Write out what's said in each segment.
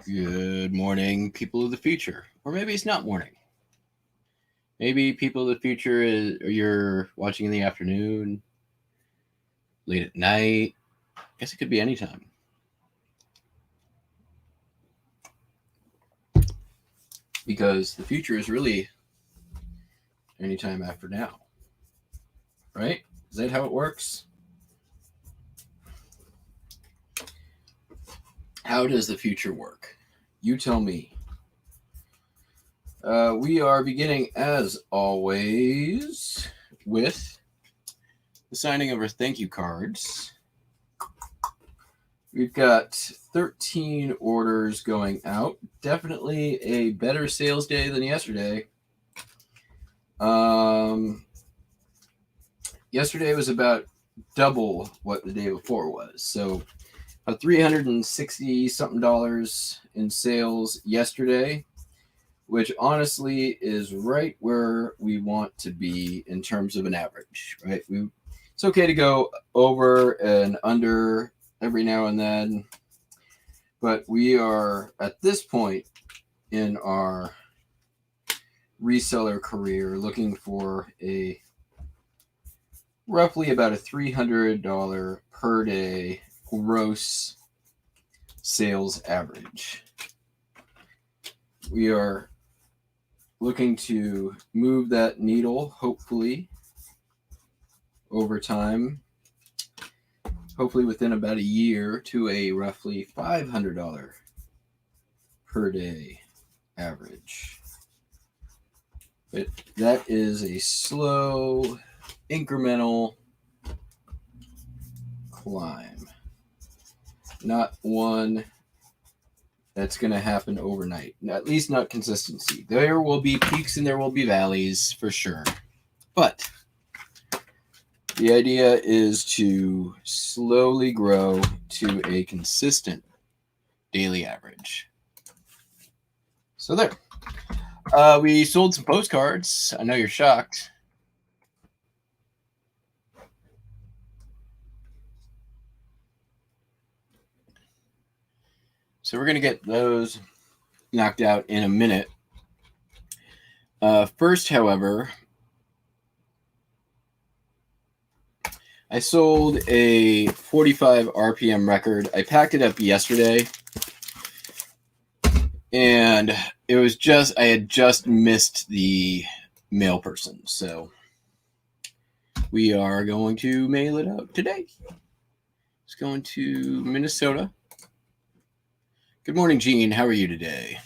Good morning, people of the future. Or maybe it's not morning. Maybe people of the future you're watching in the afternoon, late at night. I guess it could be anytime. Because the future is really anytime after now. Right? Is that how it works? How does the future work? You tell me. We are beginning, as always, with the signing of our thank you cards. We've got 13 orders going out. Definitely a better sales day than yesterday. Yesterday was about double what the day before was. So $360 something in sales yesterday, which honestly is right where we want to be in terms of an average, right? It's okay to go over and under every now and then, but we are at this point in our reseller career looking for a roughly about a $300 per day gross sales average. We are looking to move that needle, hopefully, over time, hopefully within about a year, to a roughly $500 per day average. But that is a slow, incremental climb, not one that's going to happen overnight, at least not consistency. There will be peaks and there will be valleys for sure, but the idea is to slowly grow to a consistent daily average. So there. We sold some postcards. I know you're shocked. So we're going to get those knocked out in a minute. First, however, I sold a 45 RPM record. I packed it up yesterday, and it was I had just missed the mail person. So we are going to mail it out today. It's going to Minnesota. Good morning, Gene. How are you today?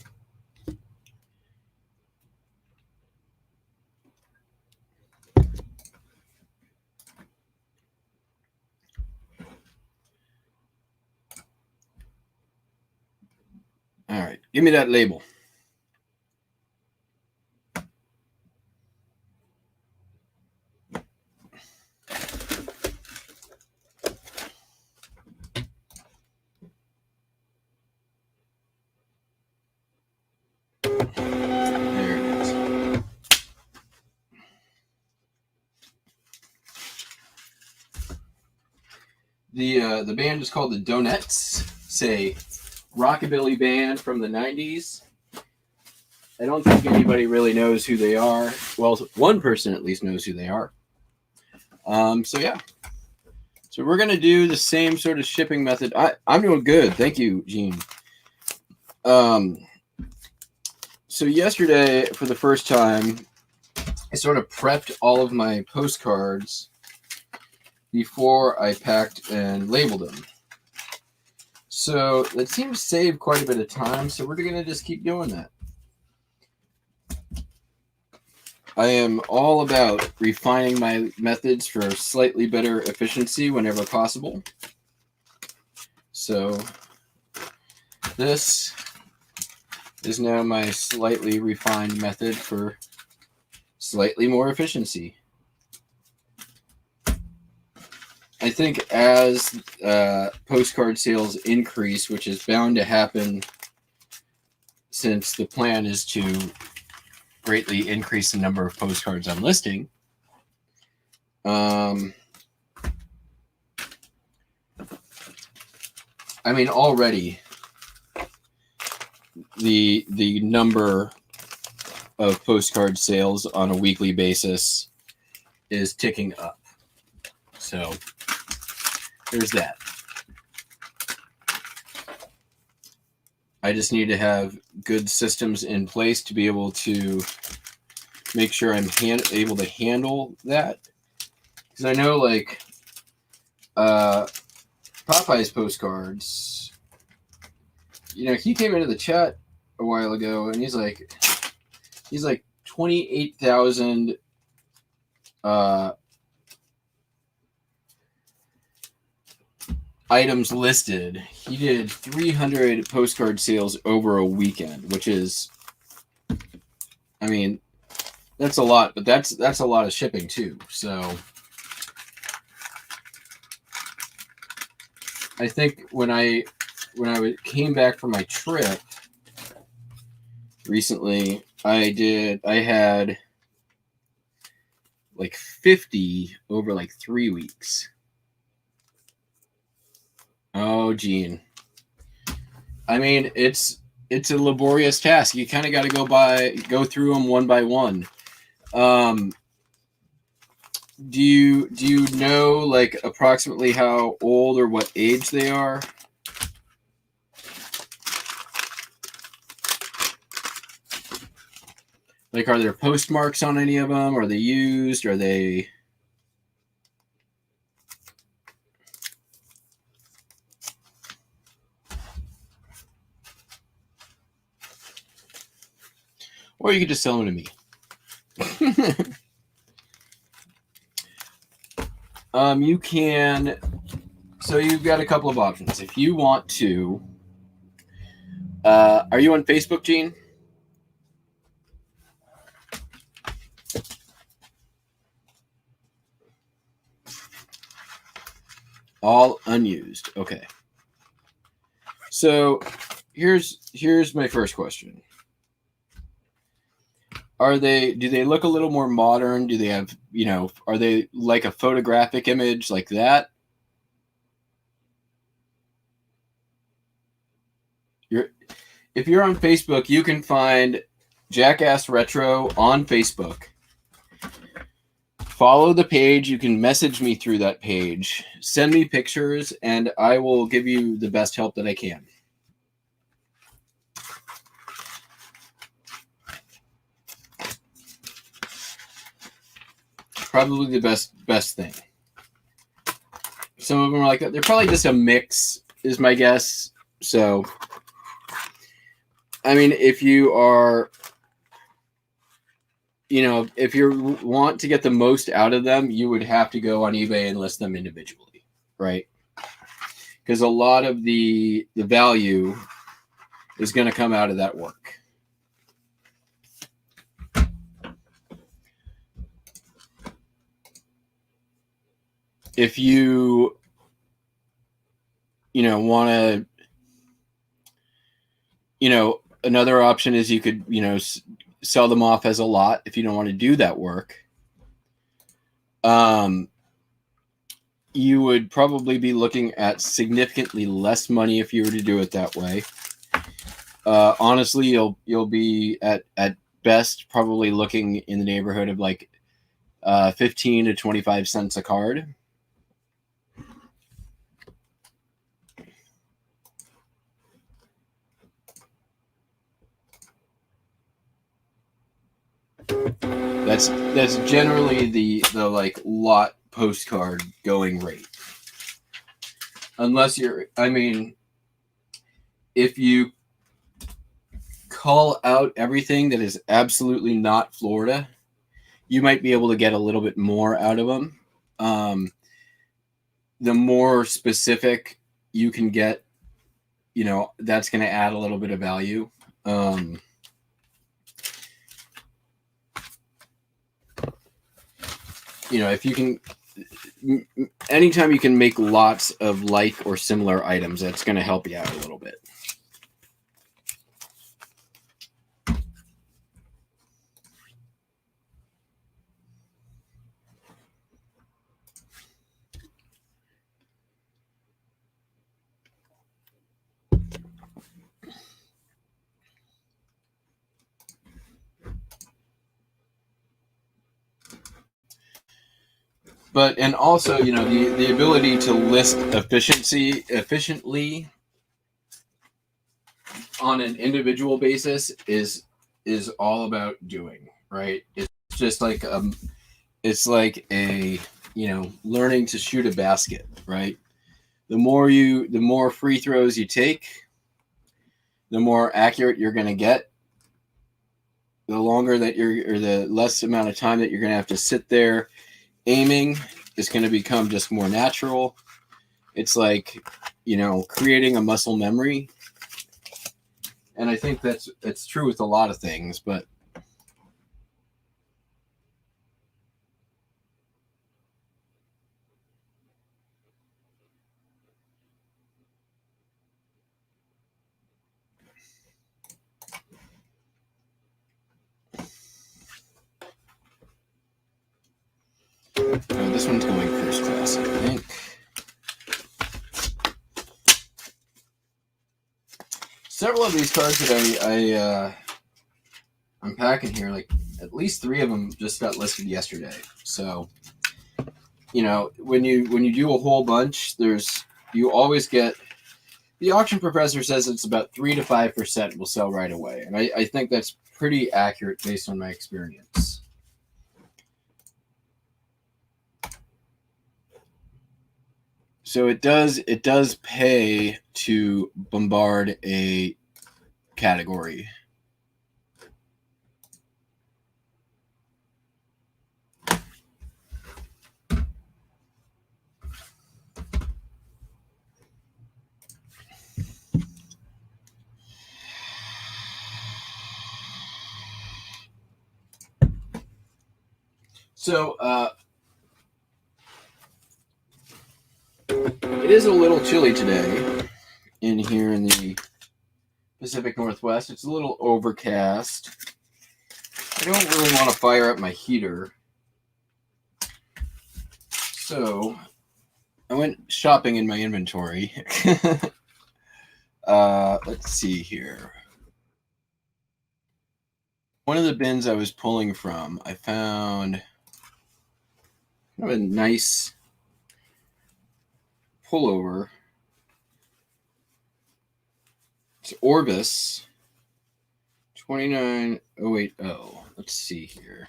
All right, give me that label. There it is. The band is called the Donuts. It's a rockabilly band from the 90s. I don't think anybody really knows who they are. Well, one person at least knows who they are. So yeah. So we're going to do the same sort of shipping method. I'm doing good. Thank you, Gene. So yesterday, for the first time, I sort of prepped all of my postcards before I packed and labeled them. So that seemed to save quite a bit of time, so we're going to just keep doing that. I am all about refining my methods for slightly better efficiency whenever possible. So this is now my slightly refined method for slightly more efficiency. I think as postcard sales increase, which is bound to happen since the plan is to greatly increase the number of postcards I'm listing, I mean, already the number of postcard sales on a weekly basis is ticking up. So there's that. I just need to have good systems in place to be able to make sure I'm able to handle that. Because I know, like, Popeye's postcards, you know, he came into the chat a while ago and he's like 28,000 items listed. He did 300 postcard sales over a weekend, which is, I mean, that's a lot, but that's a lot of shipping too. So I think when I came back from my trip recently, I had like 50 over like 3 weeks. Oh, Gene. I mean, it's a laborious task. You kind of got to go through them one by one. Do you know, like, approximately how old or what age they are? Like, are there postmarks on any of them? Are they used? Are they... Or you could just sell them to me. You can... So you've got a couple of options. If you want to... are you on Facebook, Gene? All unused. Okay. So here's my first question. Do they look a little more modern? Do they have, you know, are they like a photographic image like that? If you're on Facebook, you can find Jackass Retro on Facebook. Follow the page. You can message me through that page. Send me pictures, and I will give you the best help that I can. Probably the best thing. Some of them are like that. They're probably just a mix, is my guess. So, I mean, if you are, you know, if you want to get the most out of them, you would have to go on eBay and list them individually, right? Because a lot of the value is going to come out of that work. If you know, want to, you know, another option is you could, you know, sell them off as a lot if you don't want to do that work. You would probably be looking at significantly less money if you were to do it that way. Honestly, you'll be at best probably looking in the neighborhood of like 15 to 25 cents a card. That's generally the like lot postcard going rate. Unless you're, I mean, if you call out everything that is absolutely not Florida, you might be able to get a little bit more out of them. The more specific you can get, you know, that's going to add a little bit of value. You know, if you can, anytime you can make lots of like or similar items, that's going to help you out a little bit. But and also, you know, the ability to list efficiently on an individual basis is all about doing, right? It's just like it's like a, you know, learning to shoot a basket, right? The more free throws you take, the more accurate you're going to get. The longer that or the less amount of time that you're going to have to sit there aiming is going to become just more natural. It's like, you know, creating a muscle memory. And I think that's true with a lot of things, but this one's going first class, I think. Several of these cards that I'm packing here, like at least 3 of them just got listed yesterday. So, you know, when you do a whole bunch, you always get, the auction professor says it's about 3 to 5% will sell right away, and I think that's pretty accurate based on my experience. So it does pay to bombard a category. So it is a little chilly today in here in the Pacific Northwest. It's a little overcast. I don't really want to fire up my heater. So I went shopping in my inventory. Let's see here. One of the bins I was pulling from, I found kind of a nice pullover. It's Orbis 29080. Let's see here.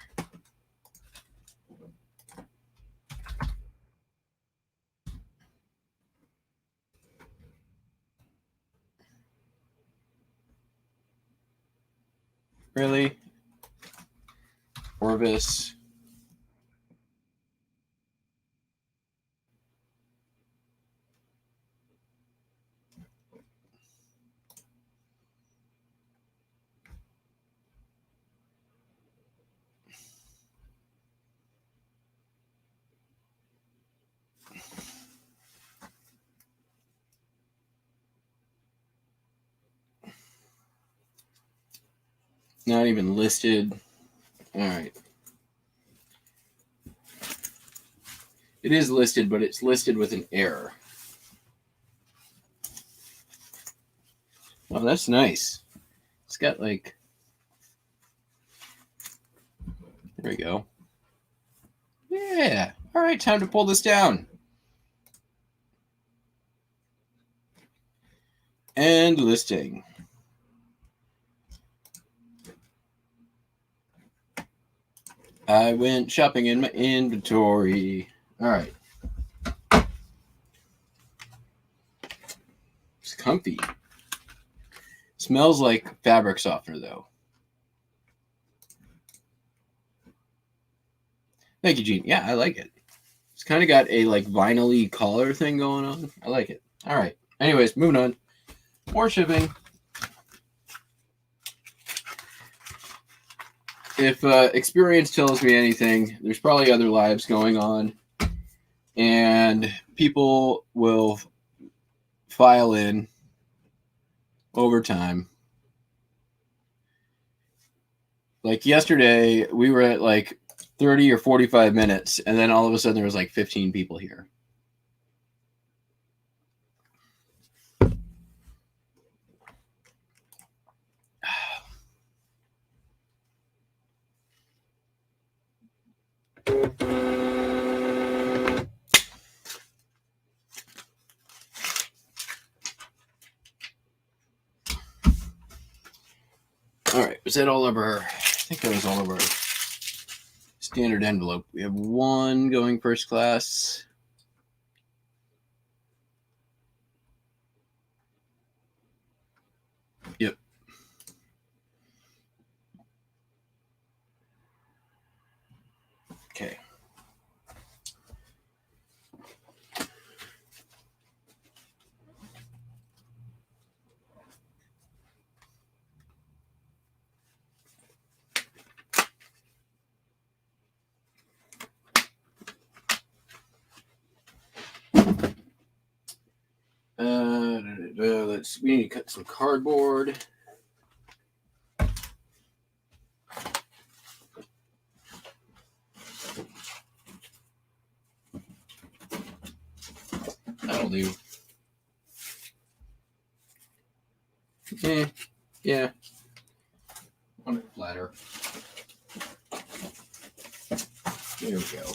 Really? Orbis. Not even listed. All right. It is listed, but it's listed with an error. Oh, that's nice. It's got like... There we go. Yeah. All right, time to pull this down. And listing. I went shopping in my inventory. All right. It's comfy. Smells like fabric softener, though. Thank you, Gene. Yeah, I like it. It's kind of got a like vinyl-y collar thing going on. I like it. All right. Anyways, moving on. More shipping. If experience tells me anything, there's probably other lives going on, and people will file in over time. Like yesterday, we were at like 30 or 45 minutes, and then all of a sudden there was like 15 people here. All right, was that all of our? I think that was all of our standard envelope. We have one going first class. Yep. Okay. We need to cut some cardboard. That'll do. Yeah. Want it flatter. There we go.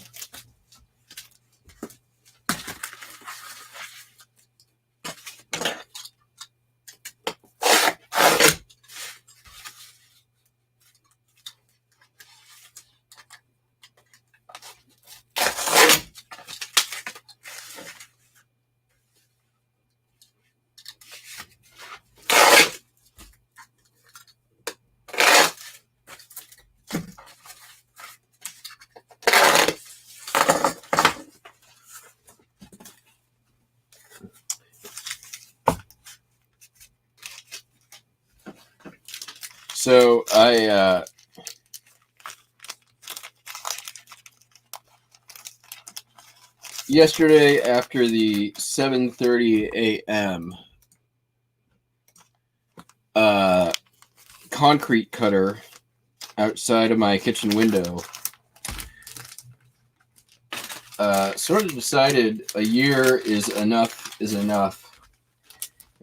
So I yesterday after the 7:30 a.m. Concrete cutter outside of my kitchen window sort of decided a year is enough,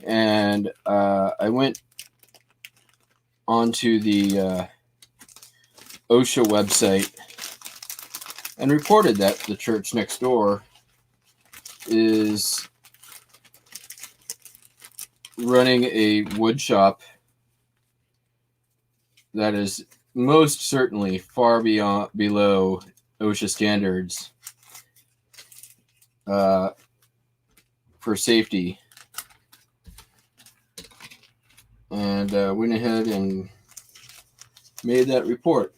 and I went onto the OSHA website and reported that the church next door is running a wood shop that is most certainly far below OSHA standards for safety, and went ahead and made that report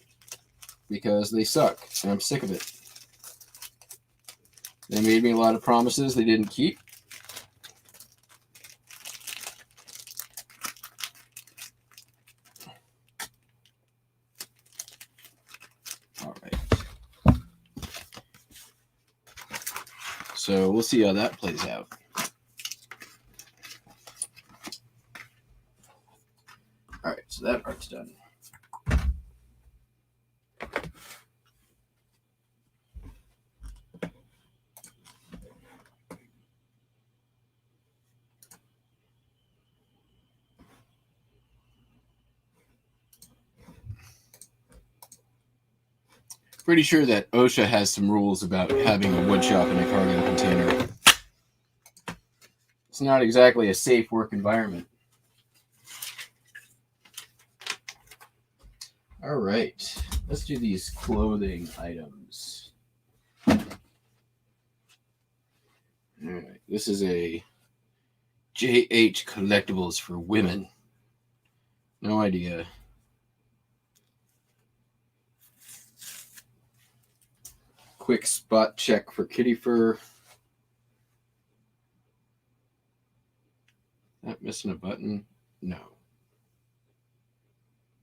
because they suck and I'm sick of it. They made me a lot of promises they didn't keep. All right. So we'll see how that plays out. All right, so that part's done. Pretty sure that OSHA has some rules about having a wood shop in a cargo container. It's not exactly a safe work environment. All right, let's do these clothing items. All right, this is a JH Collectibles for women. No idea. Quick spot check for kitty fur. Not missing a button? No.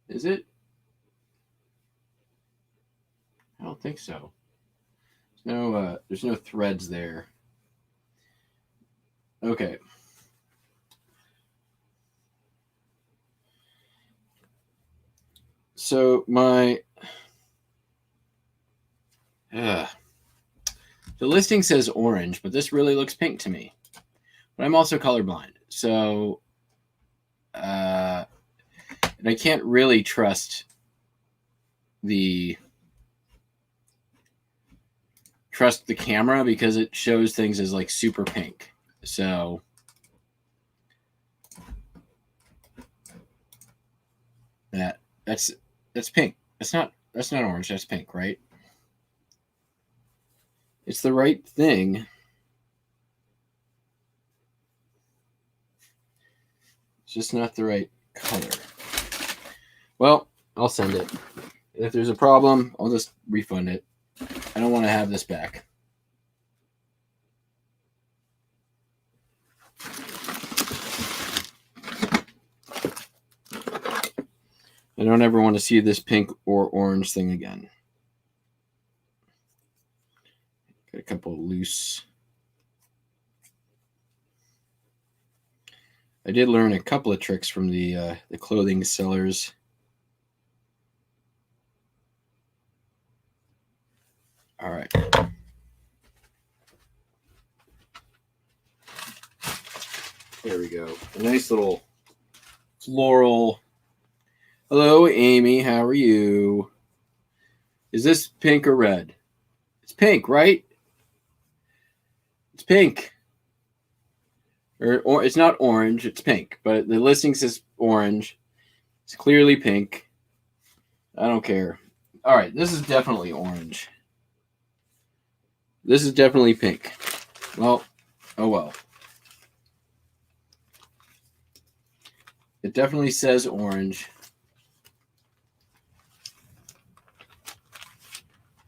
Is it? I don't think so. There's no threads there. Okay. So the listing says orange, but this really looks pink to me. But I'm also colorblind, so and I can't really trust the camera because it shows things as like super pink. So that That's pink. That's not orange. That's pink, right? It's the right thing. It's just not the right color. Well, I'll send it. If there's a problem, I'll just refund it. I don't want to have this back. I don't ever want to see this pink or orange thing again. Got a couple of loose. I did learn a couple of tricks from the clothing sellers. All right. There we go. A nice little floral. Hello, Amy. How are you? Is this pink or red? It's pink, right? It's pink. Or it's not orange. It's pink. But the listing says orange. It's clearly pink. I don't care. All right. This is definitely orange. This is definitely pink. Well, oh well. It definitely says orange.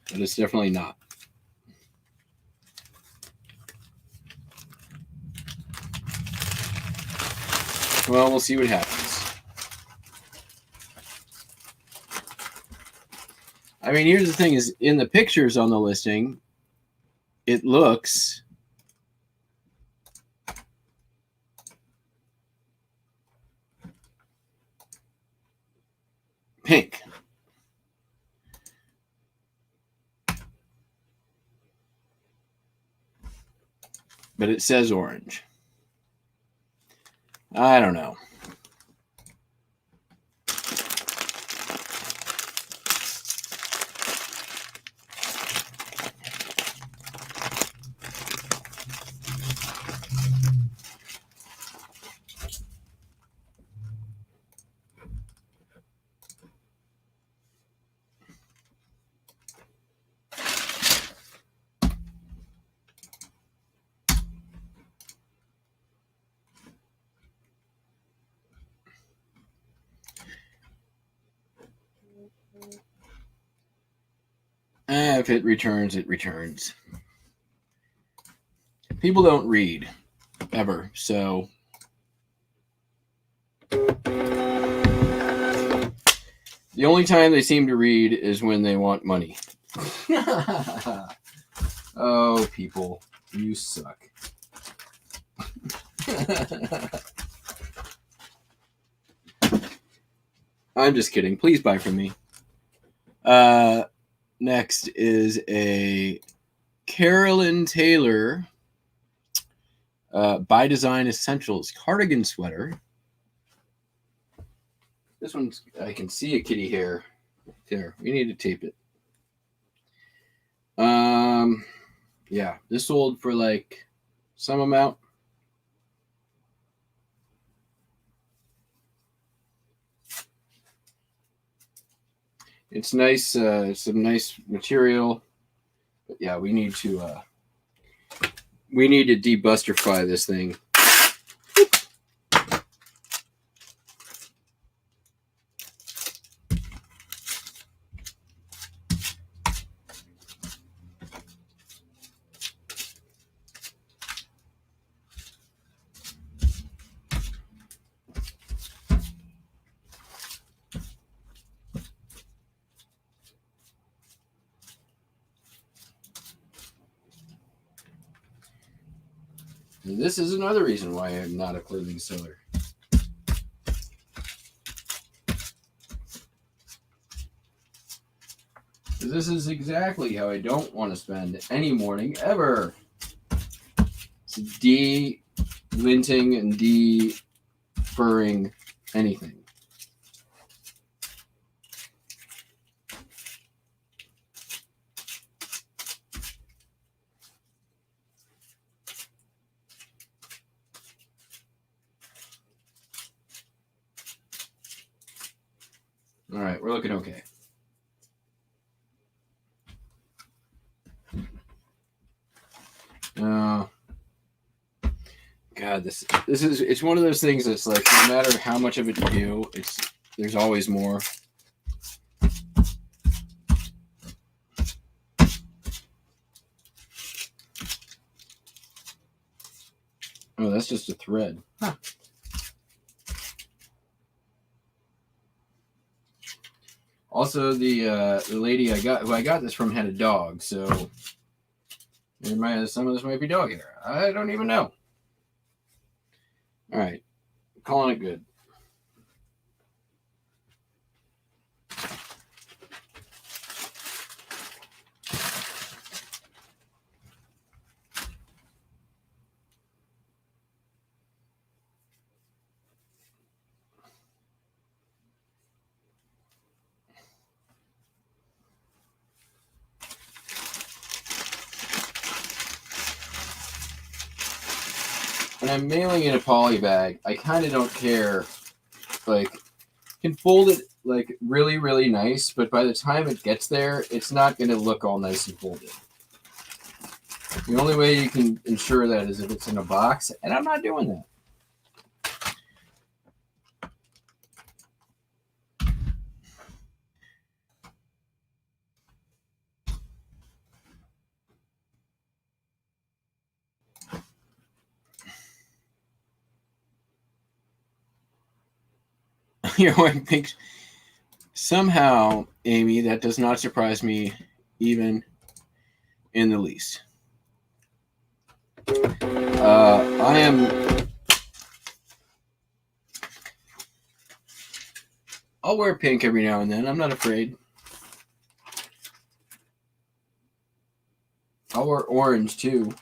But it's definitely not. Well, we'll see what happens. I mean, here's the thing is, in the pictures on the listing, it looks pink. But it says orange. I don't know. If it returns, it returns. People don't read ever, so the only time they seem to read is when they want money. Oh, people, you suck. I'm just kidding. Please buy from me. Next is a Carolyn Taylor By Design Essentials cardigan sweater. This one's, I can see a kitty hair. There, we need to tape it. Yeah, this sold for like some amount. It's nice. It's a nice material. But yeah, we need to debusterify this thing. And this is another reason why I'm not a clothing seller. This is exactly how I don't want to spend any morning ever. It's de-linting and de-furring anything. All right, we're looking okay. God, this is it's one of those things that's like no matter how much of it you do, there's always more. Oh, that's just a thread. Huh. Also, the lady who I got this from had a dog, so some of this might be dog hair. I don't even know. All right, calling it good. When I'm mailing in a poly bag, I kind of don't care. Like, can fold it like really, really nice, but by the time it gets there, it's not going to look all nice and folded. The only way you can ensure that is if it's in a box, and I'm not doing that. You're wearing pink. Somehow, Amy, that does not surprise me even in the least. I am. I'll wear pink every now and then. I'm not afraid. I'll wear orange too.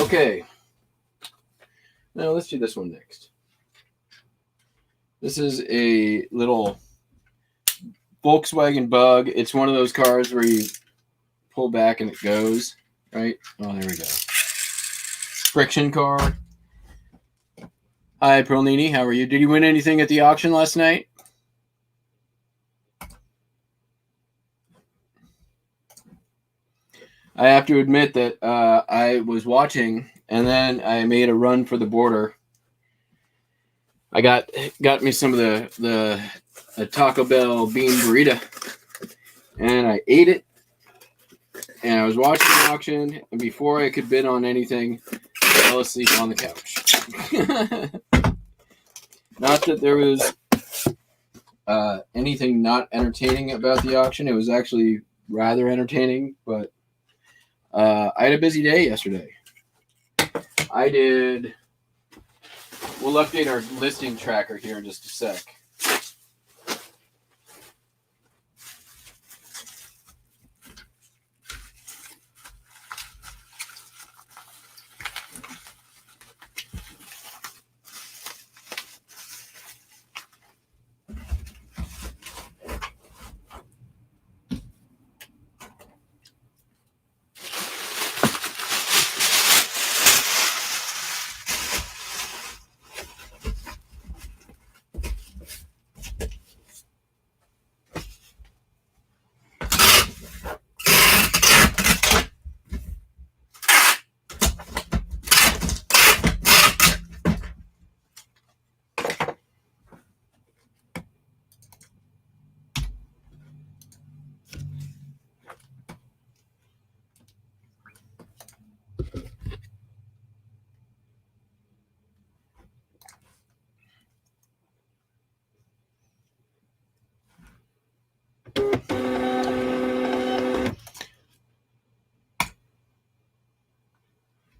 Okay. Now let's do this one next. This is a little Volkswagen Bug. It's one of those cars where you pull back and it goes, right? Oh, there we go. Friction car. Hi, Pearlnini. How are you? Did you win anything at the auction last night? I have to admit that I was watching, and then I made a run for the border. I got me some of the Taco Bell bean burrito, and I ate it. And I was watching the auction, and before I could bid on anything, I fell asleep on the couch. Not that there was anything not entertaining about the auction. It was actually rather entertaining, but I had a busy day yesterday. We'll update our listing tracker here in just a sec.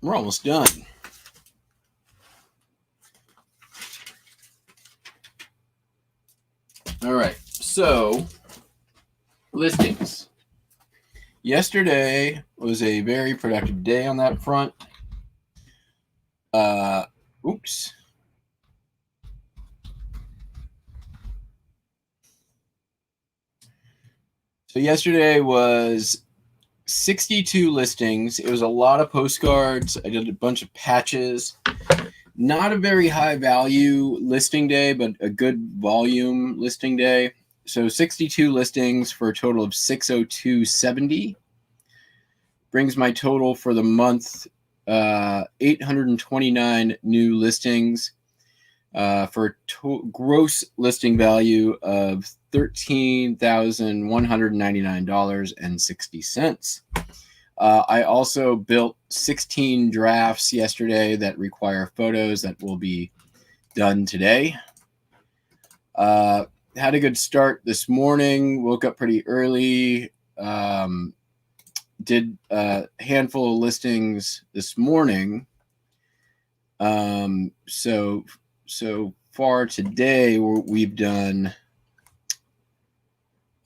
We're almost done. All right, so listings. Yesterday was a very productive day on that front. Oops. So yesterday was 62 listings. It was a lot of postcards. I did a bunch of patches. Not a very high value listing day, but a good volume listing day. So 62 listings for a total of 602.70. Brings my total for the month 829 new listings for gross listing value of $13,199.60. I also built 16 drafts yesterday that require photos that will be done today. Had a good start this morning. Woke up pretty early. Did a handful of listings this morning. So far today we've done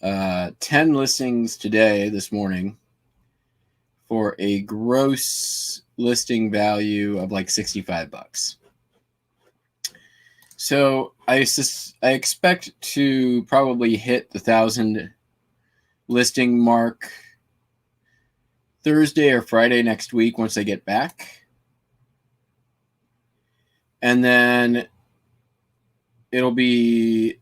10 listings this morning, for a gross listing value of like $65. So I expect to probably hit the 1,000 listing mark Thursday or Friday next week once I get back. And then it'll be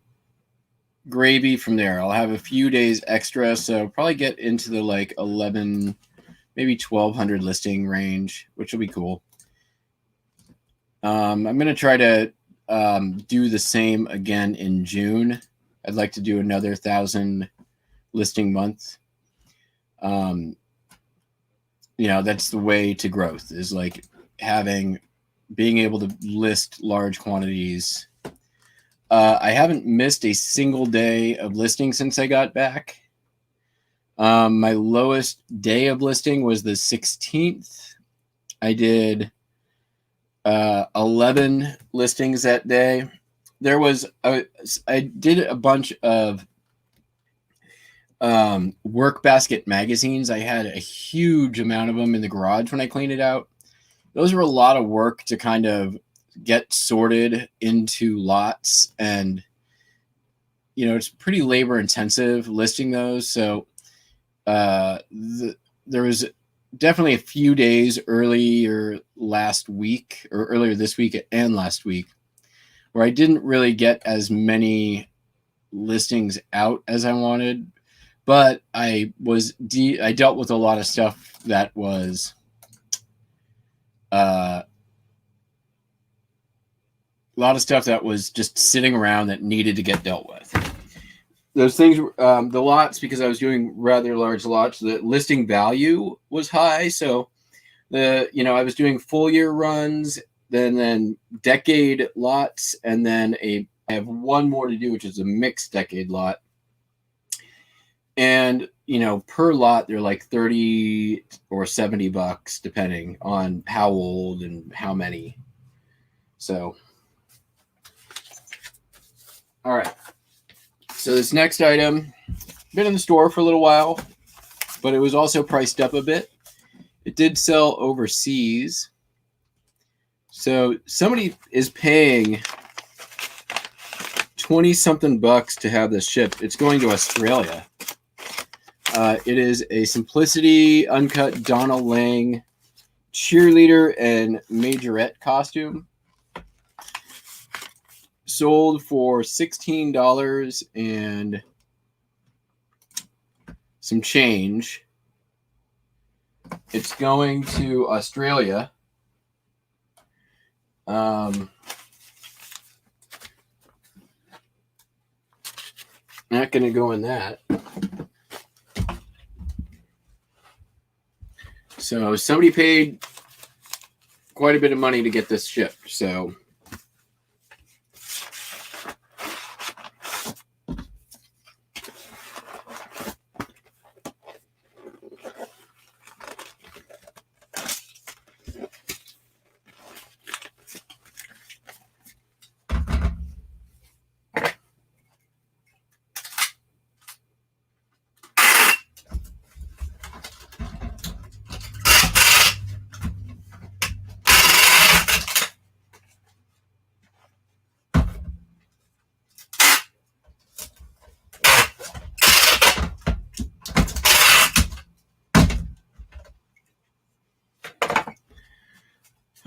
gravy from there. I'll have a few days extra, so probably get into the like 11, maybe 1,200 listing range, which will be cool. I'm going to try to do the same again in June. I'd like to do another 1,000 listing month. That's the way to growth, is like being able to list large quantities. I haven't missed a single day of listing since I got back. My lowest day of listing was the 16th. I did 11 listings that day. I did a bunch of work basket magazines. I had a huge amount of them in the garage when I cleaned it out. Those were a lot of work to kind of get sorted into lots, and it's pretty labor intensive listing those. So there was definitely a few days earlier this week and last week where I didn't really get as many listings out as I wanted, but I dealt with a lot of stuff that was just sitting around that needed to get dealt with. Those things, the lots, because I was doing rather large lots, the listing value was high. So I was doing full year runs, then decade lots, and then I have one more to do, which is a mixed decade lot. And, per lot, they're like $30 or $70, depending on how old and how many. So, all right. So this next item, been in the store for a little while, but it was also priced up a bit. It did sell overseas. So somebody is paying 20-something bucks to have this shipped. It's going to Australia. It is a Simplicity Uncut Donna Lang cheerleader and majorette costume. Sold for $16 and some change. It's going to Australia. Not going to go in that. So somebody paid quite a bit of money to get this shipped. So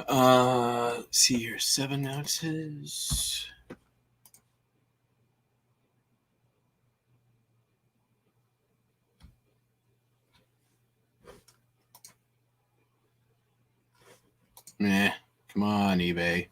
Let's see here, 7 ounces. Nah, come on, eBay.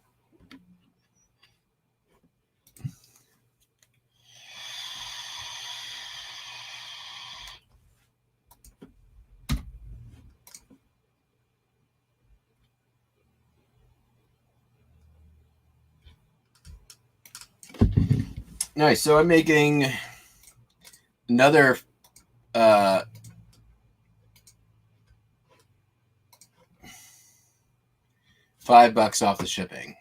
Nice. So I'm making another $5 off the shipping.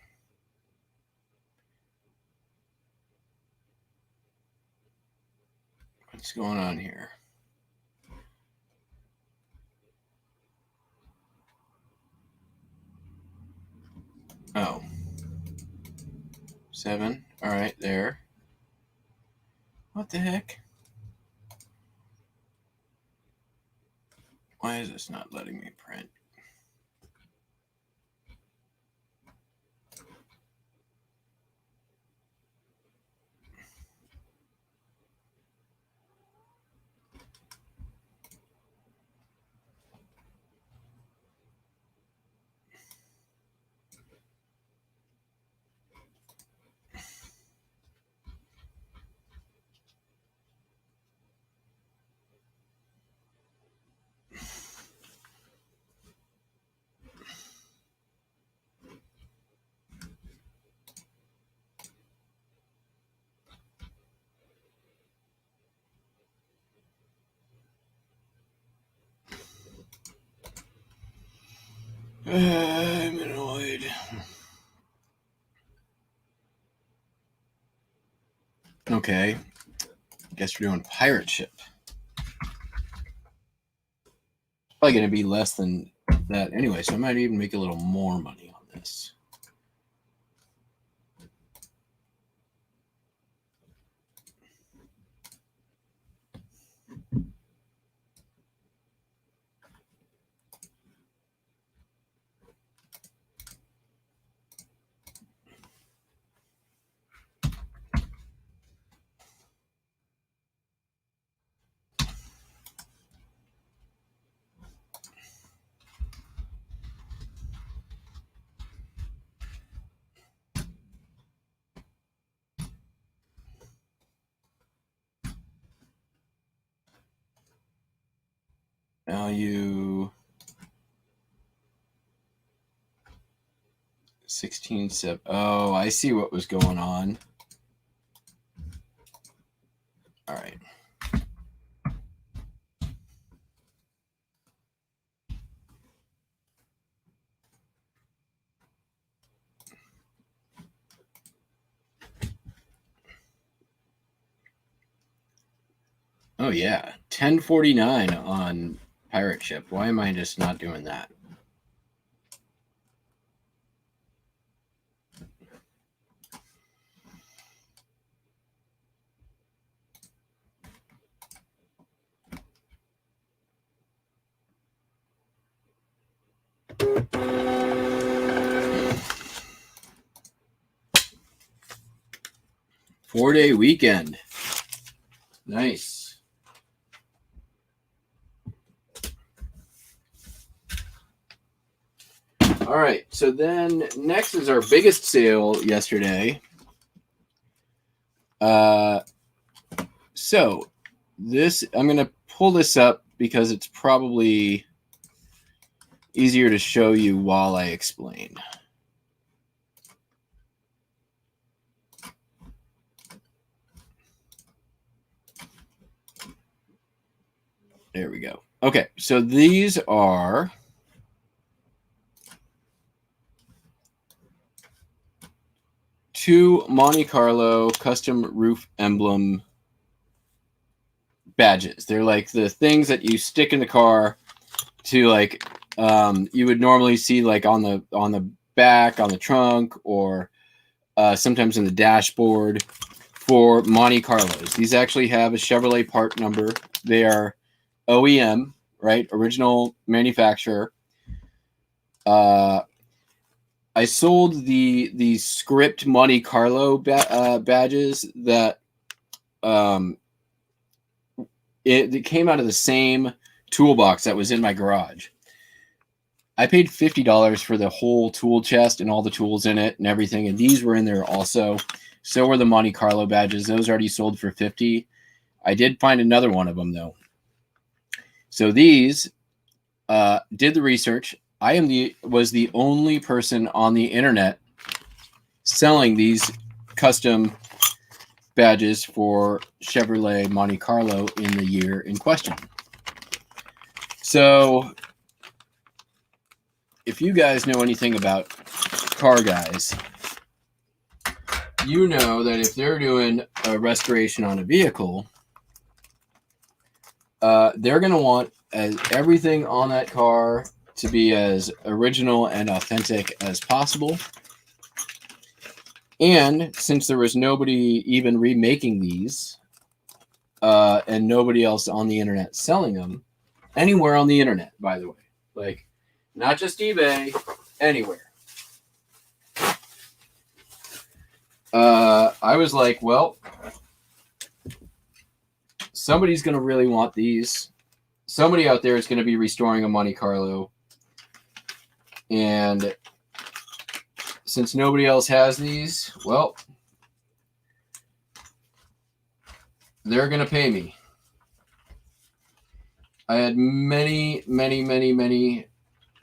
What's going on here? Oh. 7. All right, there. What the heck? Why is this not letting me print? I'm annoyed. Okay. Guess we're doing pirate ship. Probably going to be less than that anyway, so I might even make a little more money on this. Value 16.7. Oh, I see what was going on. All right. Oh yeah, 1049 on pirate ship. Why am I just not doing that? Four-day weekend. Nice. All right, so then next is our biggest sale yesterday. So this, I'm going to pull this up because it's probably easier to show you while I explain. There we go. Okay, so these are two Monte Carlo custom roof emblem badges. They're like the things that you stick in the car to like you would normally see like on the back, on the trunk, or sometimes in the dashboard for Monte Carlos. These actually have a Chevrolet part number. They are OEM, right? Original manufacturer. I sold the script Monte Carlo badges that it came out of the same toolbox that was in my garage. I paid $50 for the whole tool chest and all the tools in it and everything, and these were in there also. So were the Monte Carlo badges. Those already sold for $50. I did find another one of them though. So these did the research. I was the only person on the internet selling these custom badges for Chevrolet Monte Carlo in the year in question. So if you guys know anything about car guys, you know that if they're doing a restoration on a vehicle, they're going to want everything on that car to be as original and authentic as possible. And since there was nobody even remaking these, and nobody else on the internet selling them, anywhere on the internet, by the way, like not just eBay, anywhere. I was like, well, somebody's going to really want these. Somebody out there is going to be restoring a Monte Carlo. And since nobody else has these, well, they're going to pay me. I had many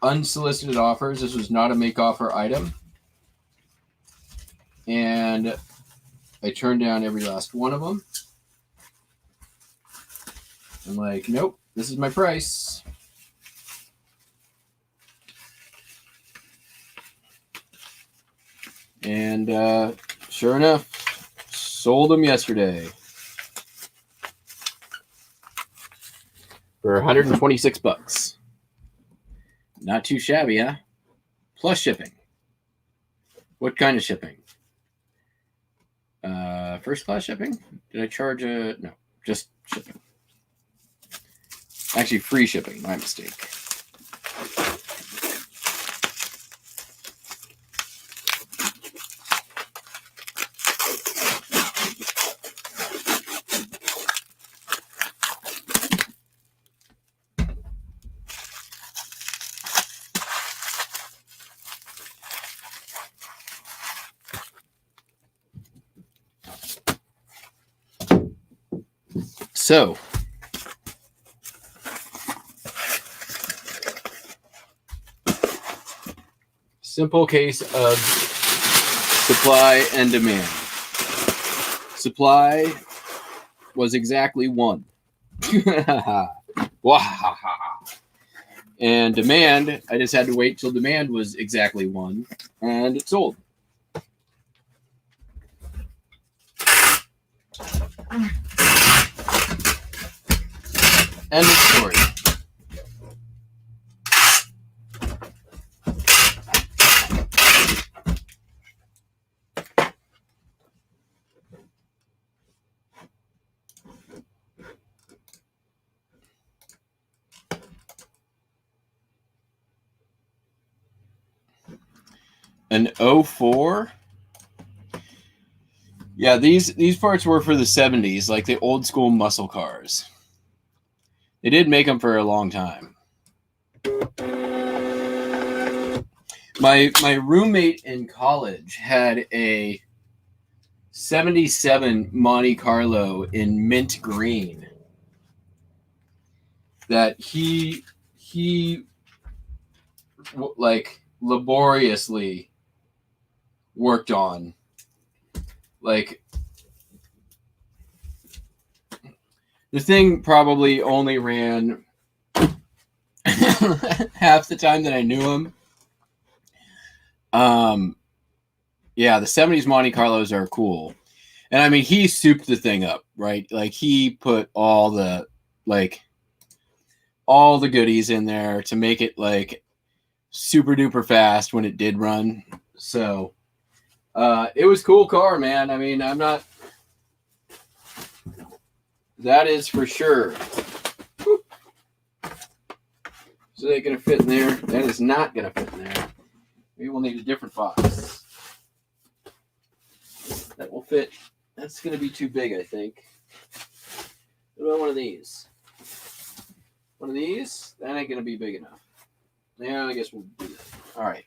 unsolicited offers. This was not a make offer item. And I turned down every last one of them. I'm like, nope, this is my price. And sure enough, sold them yesterday for $126. Not too shabby, huh? Plus shipping. What kind of shipping? First class shipping? Did I charge a... No, just shipping. Actually, free shipping. My mistake. So, simple case of supply and demand. Supply was exactly 1. And demand, I just had to wait till demand was exactly 1, and it sold. End of story. An 04? Yeah, these parts were for the 70s, like the old school muscle cars. They did make them for a long time. My roommate in college had a 77 Monte Carlo in mint green that he like laboriously worked on. Like, the thing probably only ran half the time that I knew him. Yeah, the 70s Monte Carlos are cool. And I mean, he souped the thing up, right? Like, he put all the goodies in there to make it like super duper fast when it did run. So it was a cool car, man. I mean, that is for sure. So they're going to fit in there. That is not going to fit in there. Maybe we'll need a different box. That will fit. That's going to be too big, I think. What about one of these? One of these? That ain't going to be big enough. Yeah, I guess we'll do that. All right.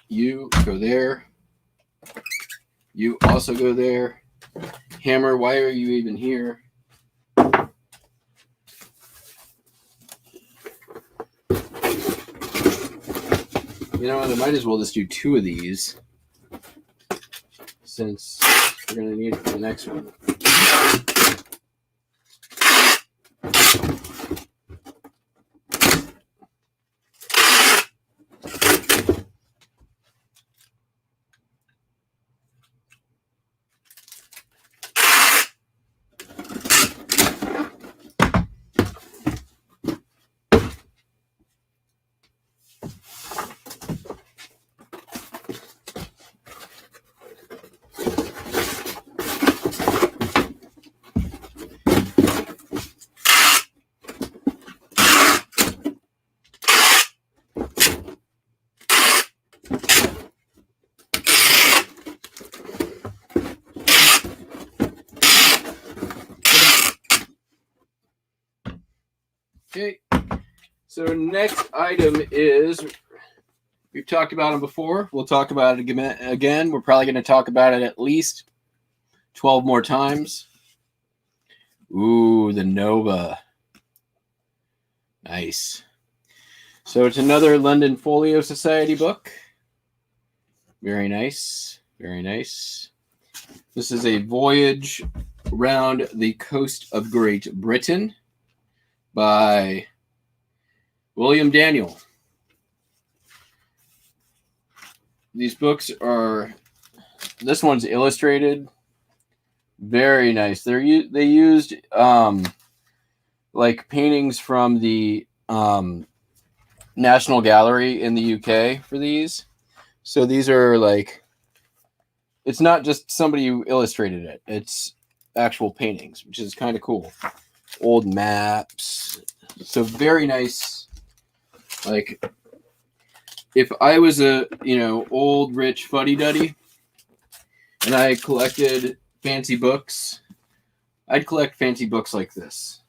You go there. You also go there. Hammer, why are you even here? You know what? I might as well just do 2 of these, since we're going to need it for the next one. Okay, so next item is, we've talked about them before. We'll talk about it again. We're probably going to talk about it at least 12 more times. Ooh, the Nova. Nice. So it's another London Folio Society book. Very nice. Very nice. This is a voyage around the coast of Great Britain by William Daniel. These books are, this one's illustrated. Very nice. They used like paintings from the National Gallery in the UK for these. So these are like, it's not just somebody who illustrated it. It's actual paintings, which is kind of cool. Old maps. So very nice. Like, if I was a, old rich fuddy-duddy and I collected fancy books, I'd collect fancy books like this.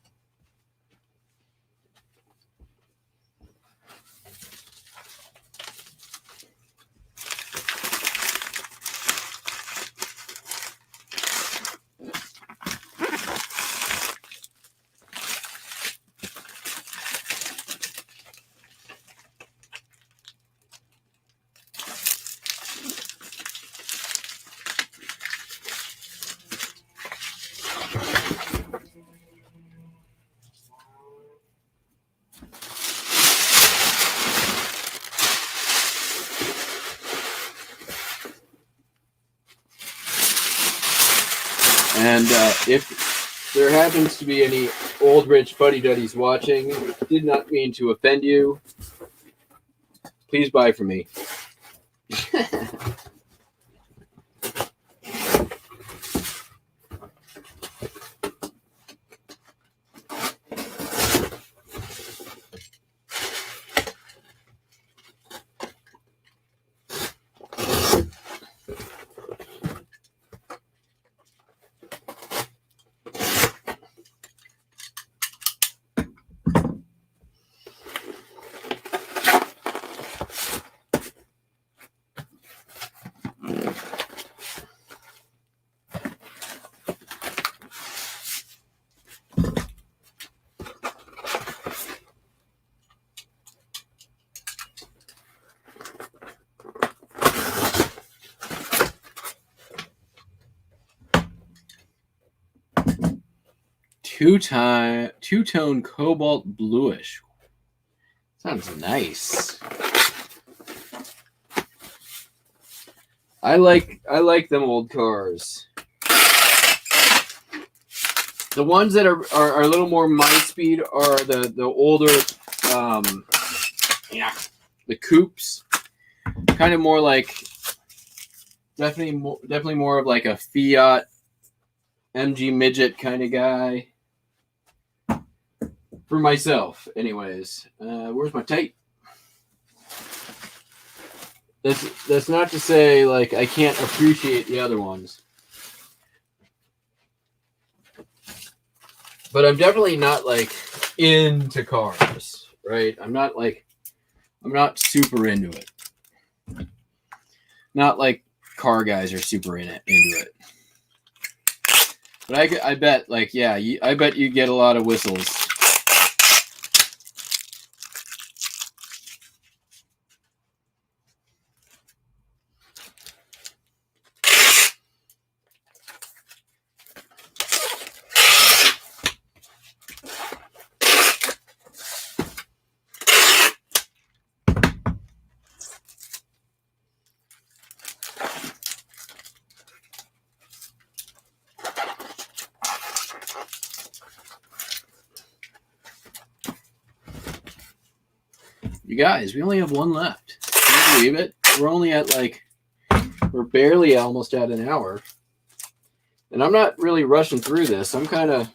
And if there happens to be any old rich fuddy-duddies watching, did not mean to offend you. Please buy from me. Two-tone cobalt bluish. Sounds nice. I like them old cars. The ones that are a little more my speed are the older, the coupes. Kind of more like, definitely more of like a Fiat MG midget kind of guy. For myself, anyways. Where's my tape? That's not to say like I can't appreciate the other ones. But I'm definitely not like into cars, right? I'm not super into it. Not like car guys are super into it. But I bet, like, yeah, I bet you get a lot of whistles. You guys, we only have one left. Can you believe it? We're barely almost at an hour. And I'm not really rushing through this. This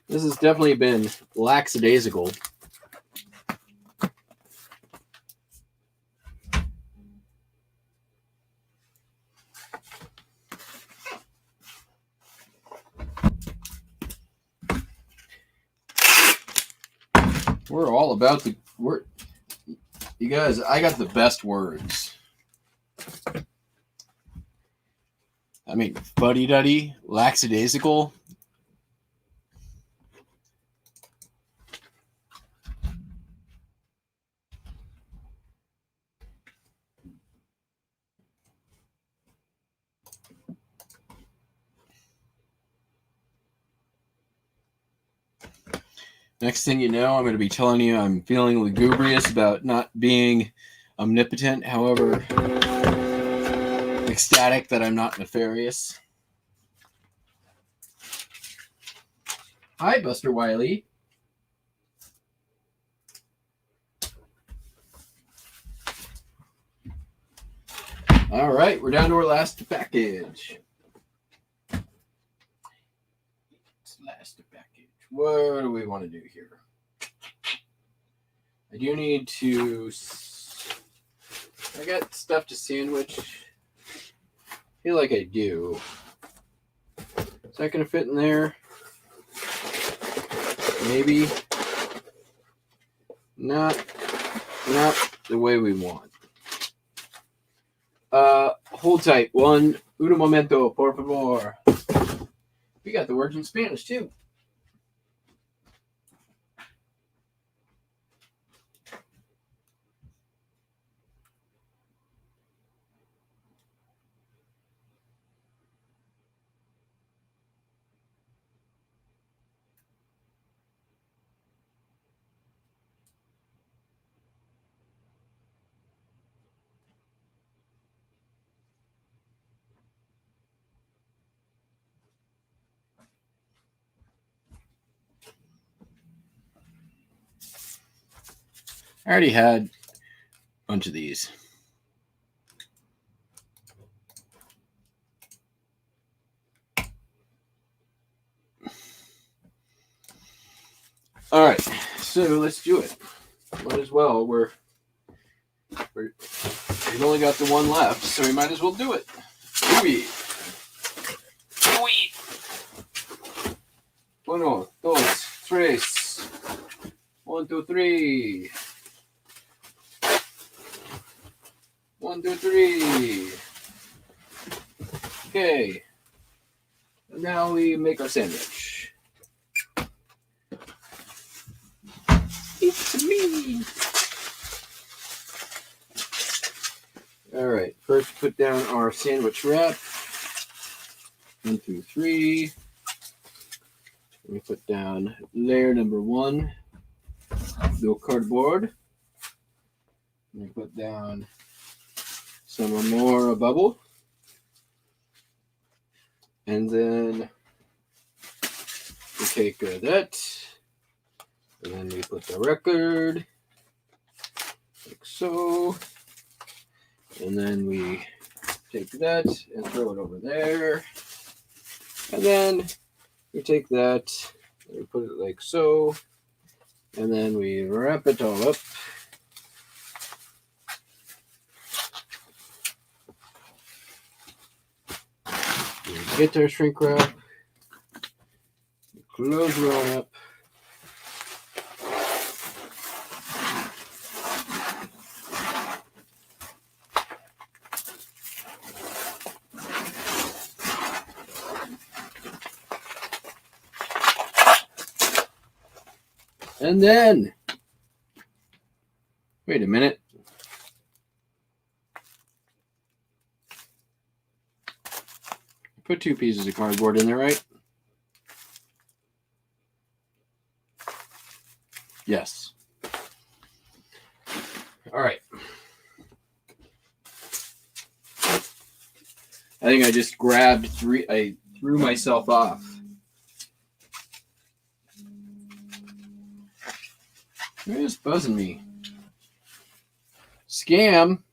has definitely been lackadaisical. We're all about the word. You guys, I got the best words. I mean, fuddy-duddy, lackadaisical. Next thing you know, I'm going to be telling you I'm feeling lugubrious about not being omnipotent, however ecstatic that I'm not nefarious. Hi, Buster Wiley. All right, we're down to our last package. What do we want to do here? I do need to... I got stuff to sandwich. I feel like I do. Is that going to fit in there? Maybe. Not the way we want. Hold tight. Un momento, por favor. We got the words in Spanish, too. I already had a bunch of these. All right, so let's do it. Might as well. We've only got the one left, so we might as well do it. Do it. Uno, dos, tres. 1, 2, 3. 1, 2, 3. Okay. And now we make our sandwich. It's me. All right. First, put down our sandwich wrap. 1, 2, 3. We put down layer number 1. The cardboard. We put down some more bubble. And then we take that. And then we put the record. Like so. And then we take that and throw it over there. And then we take that and we put it like so. And then we wrap it all up. We get our shrink wrap. Close it on up. And then, wait a minute. Put 2 pieces of cardboard in there, right? Yes. All right. I think I just grabbed 3. I threw myself off. Who's buzzing me? Scam.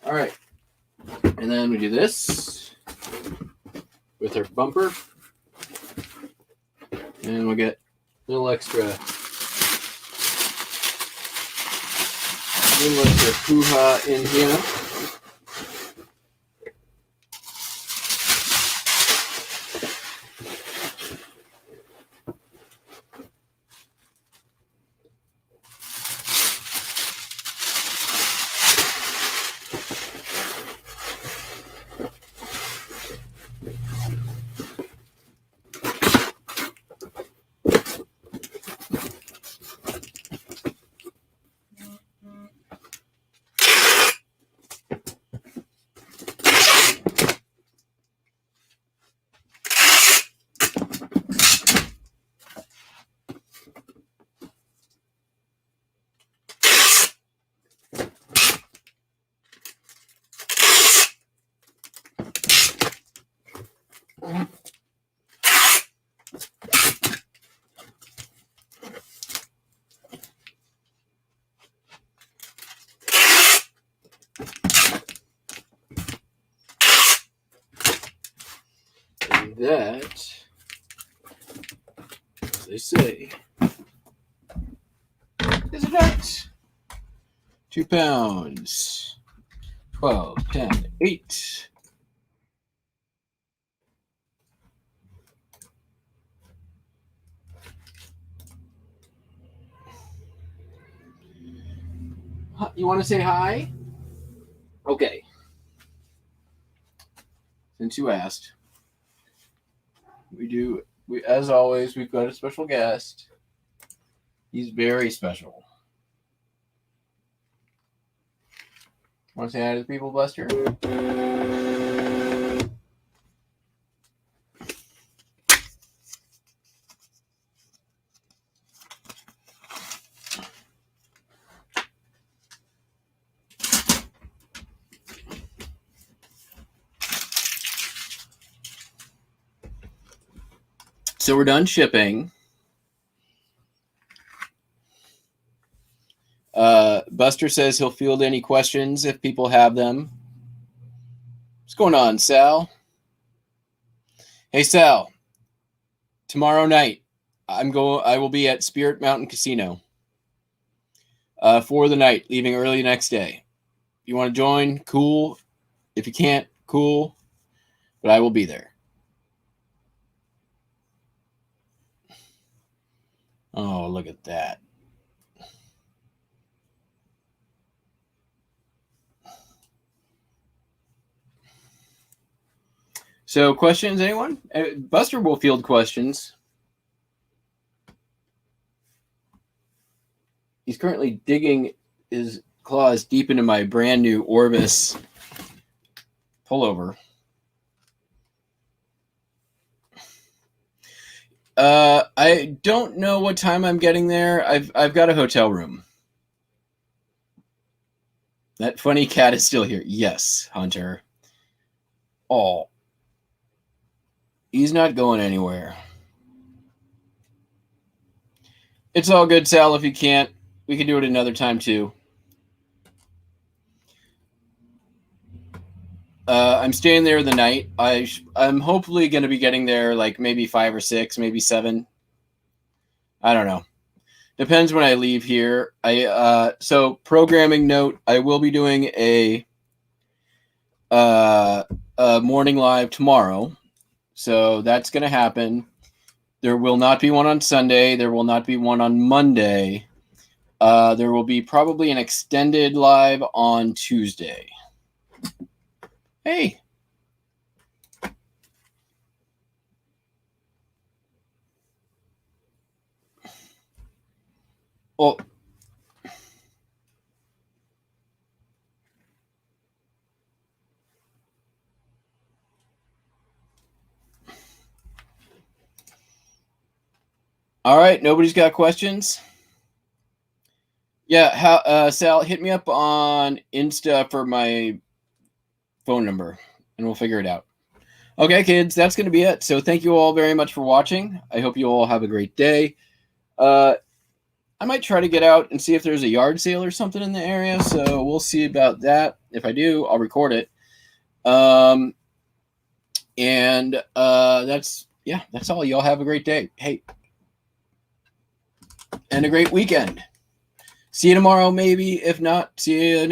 All right. And then we do this with our bumper. And we'll get a little extra hoo-ha in here. That, as they say, is a nut. 2 pounds. 12, 10, 8. You want to say hi? Okay. Since you asked. As always, we've got a special guest. He's very special. Want to say hi to the people, Buster? So we're done shipping. Buster says he'll field any questions if people have them. What's going on, Sal? Hey, Sal. Tomorrow night, I will be at Spirit Mountain Casino for the night, leaving early next day. If you want to join, cool. If you can't, cool. But I will be there. Oh, look at that. So, questions, anyone? Buster will field questions. He's currently digging his claws deep into my brand new Orbis pullover. I don't know what time I'm getting there. I've got a hotel room. That funny cat is still here. Yes, Hunter. Oh, he's not going anywhere. It's all good, Sal. If you can't, we can do it another time too. I'm staying there the night. I'm hopefully going to be getting there like maybe 5 or 6, maybe 7. I don't know. Depends when I leave here. So programming note, I will be doing a morning live tomorrow. So that's going to happen. There will not be one on Sunday. There will not be one on Monday. There will be probably an extended live on Tuesday. Hey. Well, all right. Nobody's got questions? Yeah. Sal, hit me up on Insta for my phone number, and we'll figure it out. Okay, kids, that's going to be it. So thank you all very much for watching. I hope you all have a great day. I might try to get out and see if there's a yard sale or something in the area. So we'll see about that. If I do, I'll record it. That's all. Y'all have a great day. Hey, and a great weekend. See you tomorrow, maybe. If not, see you next